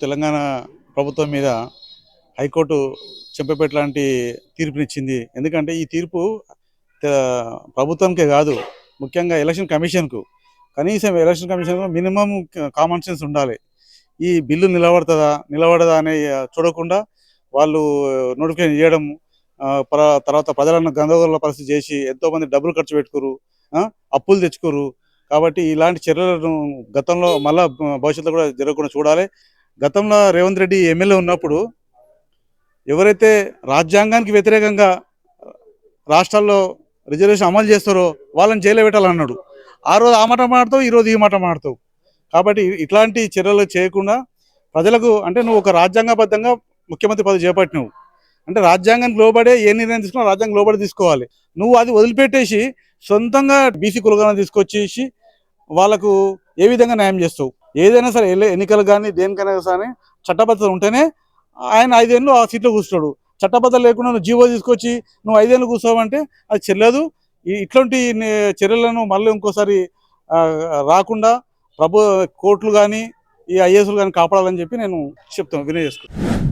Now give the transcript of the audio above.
తెలంగాణ ప్రభుత్వం మీద హైకోర్టు చెంపపెట్టు లాంటి తీర్పునిచ్చింది. ఎందుకంటే ఈ తీర్పు ప్రభుత్వంకే కాదు, ముఖ్యంగా ఎలక్షన్ కమిషన్కు, కనీసం ఎలక్షన్ కమిషన్కు మినిమం కామన్ సెన్స్ ఉండాలి. ఈ బిల్లు నిలబడదా అనే చూడకుండా వాళ్ళు నోటిఫికేషన్ చేయడం, తర్వాత ప్రజలను గందరగోళ పరిస్థితి చేసి ఎంతోమంది డబ్బులు ఖర్చు పెట్టుకోరు, అప్పులు తెచ్చుకోరు. కాబట్టి ఇలాంటి చర్యలను గతంలో మళ్ళా భవిష్యత్తులో కూడా జరగకుండా చూడాలి. గతంలో రేవంత్ రెడ్డి ఎమ్మెల్యే ఉన్నప్పుడు ఎవరైతే రాజ్యాంగానికి వ్యతిరేకంగా రాష్ట్రాల్లో రిజర్వేషన్ అమలు చేస్తారో వాళ్ళని జైల్లో పెట్టాలన్నాడు. ఆ రోజు ఆ మాట మాడతావు, ఈరోజు ఈ మాట మాడతావు. కాబట్టి ఇట్లాంటి చర్యలు చేయకుండా ప్రజలకు, అంటే నువ్వు ఒక రాజ్యాంగబద్ధంగా ముఖ్యమంత్రి పదవి చేపట్టినవు అంటే రాజ్యాంగానికి లోబడే ఏ నిర్ణయం తీసుకున్నా రాజ్యాంగం లోబడి తీసుకోవాలి. నువ్వు అది వదిలిపెట్టేసి సొంతంగా బీసీ కులగాలను తీసుకొచ్చేసి వాళ్ళకు ఏ విధంగా న్యాయం చేస్తావు? ఏదైనా సరే ఎన్నికలు కానీ దేనికైనా సరే చట్టబద్ధత ఉంటేనే ఆయన 5 ఏళ్ళు ఆ సీట్లో కూర్చున్నాడు. చట్టబద్ధత లేకుండా నువ్వు జీవో తీసుకొచ్చి నువ్వు 5 ఏళ్ళు కూర్చోవంటే అది చెల్లదు. ఇట్లాంటి చర్యలను మళ్ళీ ఇంకోసారి రాకుండా కోర్టులు కానీ ఈ ఐఏఎస్లు కానీ కాపాడాలని చెప్పి నేను చెప్తాను, వినయ చేసుకుంటాను.